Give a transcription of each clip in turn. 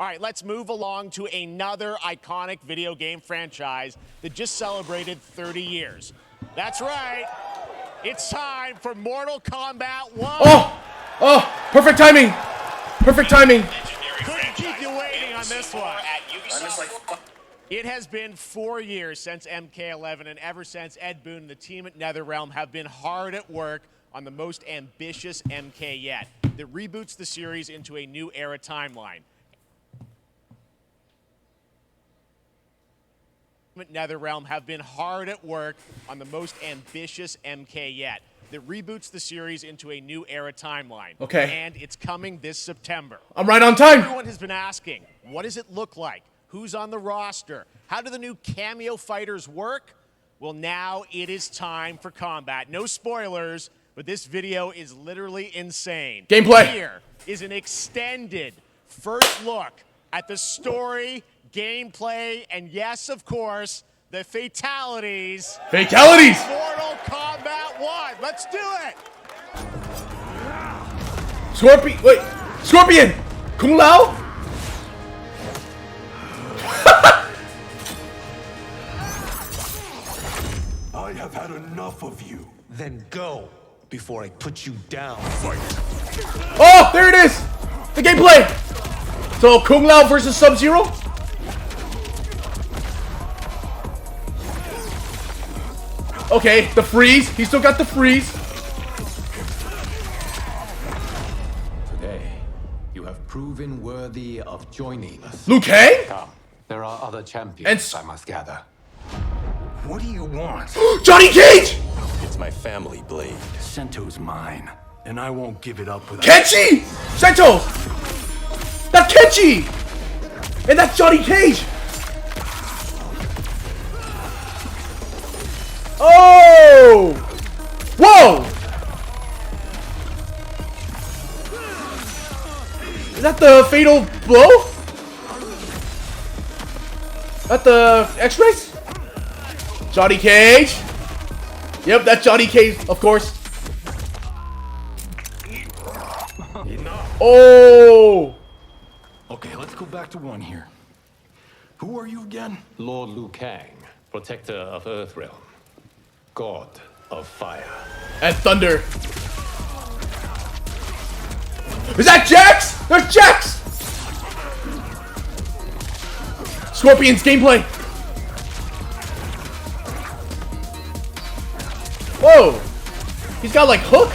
All right, let's move along to another iconic video game franchise that just celebrated 30 years. That's right. It's time for Mortal Kombat 1. Oh, perfect timing. Perfect timing. Couldn't keep you waiting on this one. It has been 4 years since MK11, and ever since, Ed Boon and the team at NetherRealm have been hard at work on the most ambitious MK yet that reboots the series into a new era timeline. NetherRealm have been hard at work on the most ambitious MK yet that reboots the series into a new era timeline. Okay. And it's coming this September. I'm right on time. Everyone has been asking, what does it look like? Who's on the roster? How do the new Cameo fighters work? Well, now it is time for combat. No spoilers, but this video is literally insane. Gameplay. Here is an extended first look at the story, gameplay, and yes, of course, the fatalities. Fatalities! Mortal Kombat 1. Let's do it! Scorpion! Kung Lao? I have had enough of you. Then go before I put you down. Oh, there it is! The gameplay! So, Kung Lao versus Sub-Zero? Okay, the freeze. He still got the freeze. Today, you have proven worthy of joining us. Liu Kang? Come, there are other champions I must gather. What do you want? Johnny Cage! It's my family blade. Sento's mine, and I won't give it up without... Kenshi! Sento! That's Kenshi! And that's Johnny Cage! Oh! Whoa! Is that the fatal blow? That the X-rays? Johnny Cage. Yep, that's Johnny Cage, of course. Oh! Okay, let's go back to one here. Who are you again? Lord Liu Kang, protector of Earthrealm, god of fire. And thunder. Is that Jax? There's Jax! Scorpion's gameplay. Whoa! He's got like hook.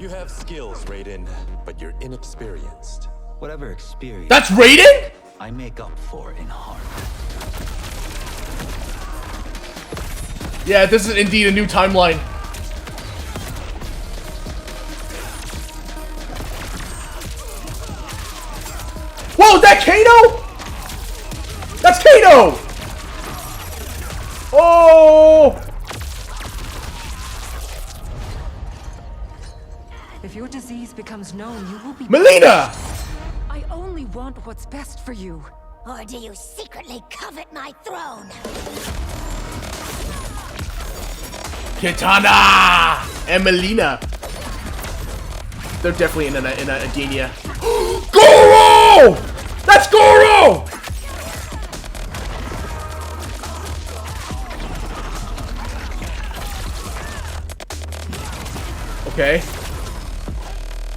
You have skills, Raiden, but you're inexperienced. Whatever experience That's Raiden? I make up for in heart. Yeah, this is indeed a new timeline. Whoa, is that Kano? That's Kano! Oh! If your disease becomes known, you will be... Melina! I only want what's best for you. Or do you secretly covet my throne? Kitana! And Melina. They're definitely in a Adenia. Goro! That's Goro! Okay.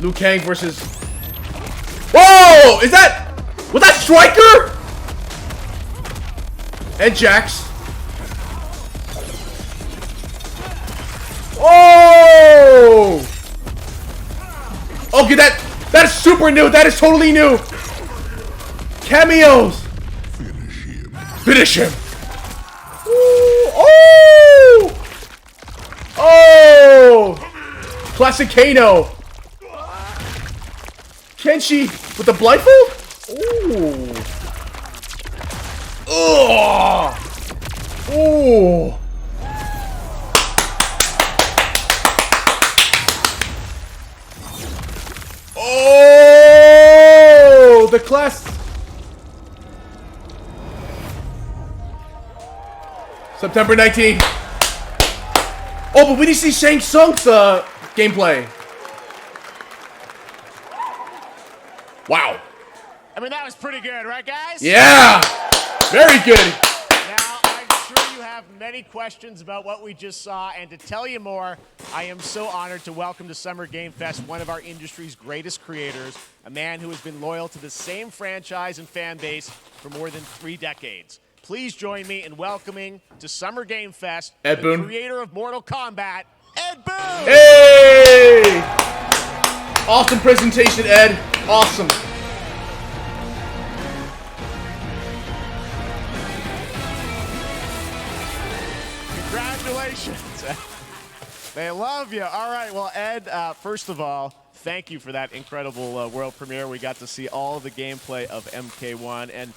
Liu Kang versus... Whoa! Is that... Was that Striker? And Jax. Oh! Okay, that is super new. That is totally new. Cameos. Finish him. Finish him. Ooh, oh! Oh! Classic Kano. Kenshi with the blindfold? Ooh. Ugh. Ooh. Oh, the class. September 19th. Oh, but we didn't see Shang Tsung's gameplay. Wow. I mean, that was pretty good, right, guys? Yeah. Very good. Now, I'm sure you have many questions about what we just saw, and to tell you more, I am so honored to welcome to Summer Game Fest one of our industry's greatest creators, a man who has been loyal to the same franchise and fan base for more than 3 decades. Please join me in welcoming to Summer Game Fest Ed the Boon. creator of Mortal Kombat, Ed Boon! Hey! Awesome presentation, Ed. Awesome. Congratulations. They love you. All right, well, Ed, first of all, thank you for that incredible world premiere. We got to see all the gameplay of MK1, and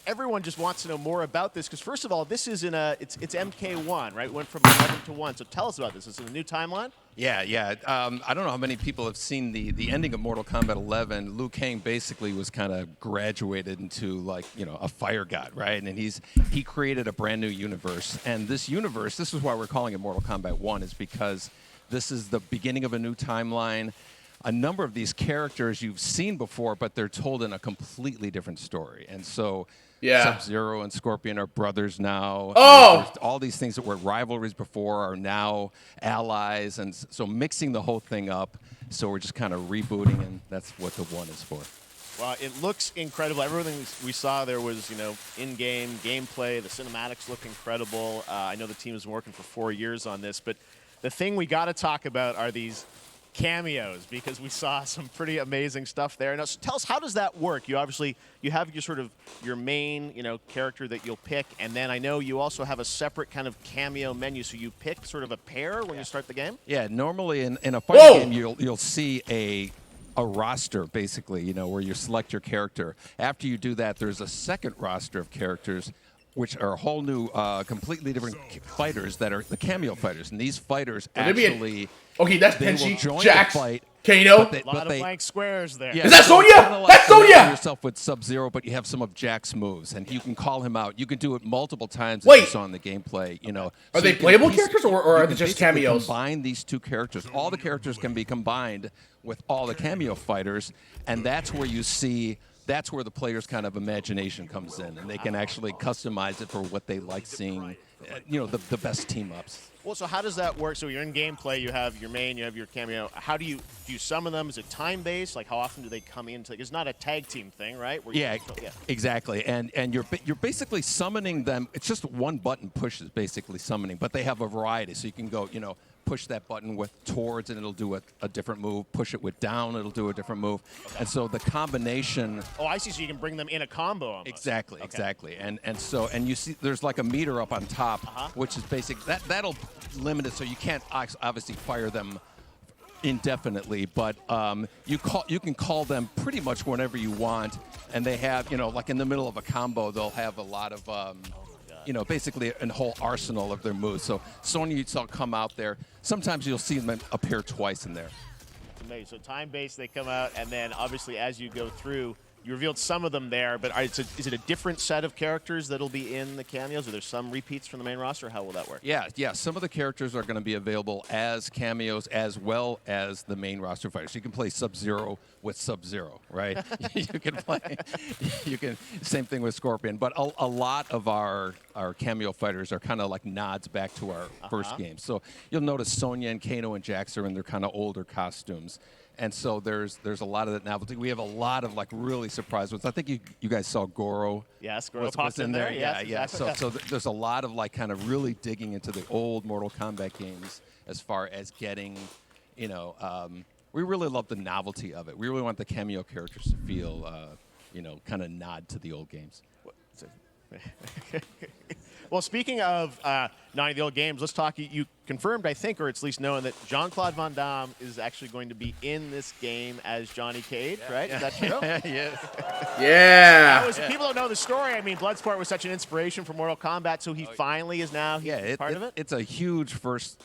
everyone just wants to know more about this, because first of all, this is it's MK1, right? It went from 11 to 1, so tell us about this. Is it a new timeline? Yeah. I don't know how many people have seen the ending of Mortal Kombat 11. Liu Kang basically was kind of graduated into, like, you know, a fire god, right? And he created a brand new universe. And this universe, this is why we're calling it Mortal Kombat 1, is because this is the beginning of a new timeline. A number of these characters you've seen before, but they're told in a completely different story. And so Sub-Zero and Scorpion are brothers now. Oh! All these things that were rivalries before are now allies. And so mixing the whole thing up. So we're just kind of rebooting, and that's what the 1 is for. Well, it looks incredible. Everything we saw there was, you know, in-game gameplay. The cinematics look incredible. I know the team has been working for 4 years on this, but the thing we got to talk about are these cameos, because we saw some pretty amazing stuff there. Now, so tell us, how does that work? You obviously have your sort of your main, you know, character that you'll pick, and then I know you also have a separate kind of cameo menu. So you pick sort of a pair when you start the game. Yeah, normally in a fighting game, you'll see a roster, basically, you know, where you select your character. After you do that, there's a second roster of characters, which are a whole new, completely different fighters that are the cameo fighters. And these fighters actually... Okay, that's they will Tenchi, join Jax, the fight, Kano. A lot of blank squares there. Yeah, Is that Sonya? That's Sonya! Yourself with Sub-Zero, but you have some of Jack's moves, and you can call him out. You can do it multiple times, as you saw in the gameplay. You know, Are they playable characters, or are they just cameos? Combine these two characters. All the characters can be combined with all the cameo fighters, and that's where you see. That's where the player's kind of imagination comes in, and they can actually customize it for what they like seeing. You know, the best team ups. Well, so how does that work? So you're in gameplay, you have your main, you have your cameo. How do you summon them? Is it time-based? Like, how often do they come in? It's not a tag team thing, right? Where Exactly. And you're basically summoning them. It's just one button push is basically summoning, but they have a variety. So you can go, you know, push that button with towards and it'll do a different move. Push it with down, it'll do a different move. Okay. And so the combination. Oh, I see. So you can bring them in a combo almost. Exactly. And you see there's like a meter up on top, which is basic. That'll limit it, so you can't obviously fire them indefinitely, but you can call them pretty much whenever you want. And they have, you know, like in the middle of a combo, they'll have a lot of you know, basically a whole arsenal of their moves. So Sonya, you saw come out there. Sometimes you'll see them appear twice in there. It's amazing. So time-based, they come out, and then obviously as you go through, you revealed some of them there, but is it a different set of characters that'll be in the cameos? Are there some repeats from the main roster? How will that work? Yeah. Some of the characters are going to be available as cameos as well as the main roster fighters. You can play Sub-Zero with Sub-Zero, right? Same thing with Scorpion. But a lot of our cameo fighters are kind of like nods back to our first game. So you'll notice Sonya and Kano and Jax are in their kind of older costumes. And so there's a lot of that novelty. We have a lot of like really surprise ones. I think you guys saw Goro. Yes, Goro popped in there. Yeah. Exactly. So there's a lot of like kind of really digging into the old Mortal Kombat games as far as getting, you know, we really love the novelty of it. We really want the cameo characters to feel, you know, kind of nod to the old games. Well, speaking of nodding to the old games, let's talk. You confirmed, I think, or it's at least known, that Jean-Claude Van Damme is actually going to be in this game as Johnny Cage, right? Is that true? Yes. Yeah. People don't know the story. I mean, Bloodsport was such an inspiration for Mortal Kombat, so he finally is now part of it? It's a huge first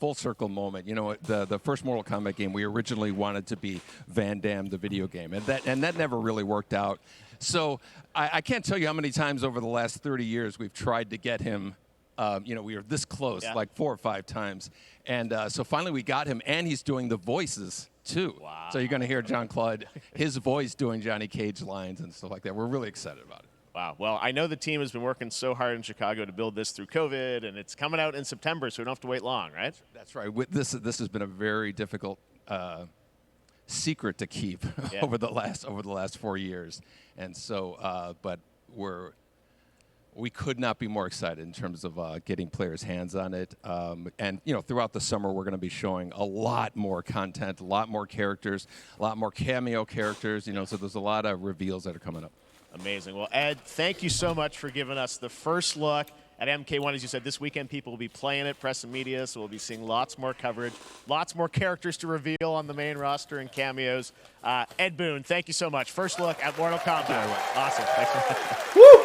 full circle moment. You know, the first Mortal Kombat game, we originally wanted to be Van Damme, the video game, and that never really worked out. So I can't tell you how many times over the last 30 years we've tried to get him You know, we were this close, Yeah. like 4 or 5 times. And so finally we got him, and he's doing the voices, too. Wow. So you're going to hear Jean-Claude, his voice doing Johnny Cage lines and stuff like that. We're really excited about it. Wow. Well, I know the team has been working so hard in Chicago to build this through COVID, and it's coming out in September, so we don't have to wait long, right? That's right. This has been a very difficult secret to keep Yeah. over the last 4 years, and so but we could not be more excited in terms of getting players' hands on it. And you know, throughout the summer, we're going to be showing a lot more content, a lot more characters, a lot more cameo characters. You know, so there's a lot of reveals that are coming up. Amazing. Well, Ed, thank you so much for giving us the first look at MK1. As you said, this weekend people will be playing it, press and media, so we'll be seeing lots more coverage, lots more characters to reveal on the main roster and cameos. Ed Boon, thank you so much. First look at Mortal Kombat. Awesome. Thanks so much. Woo!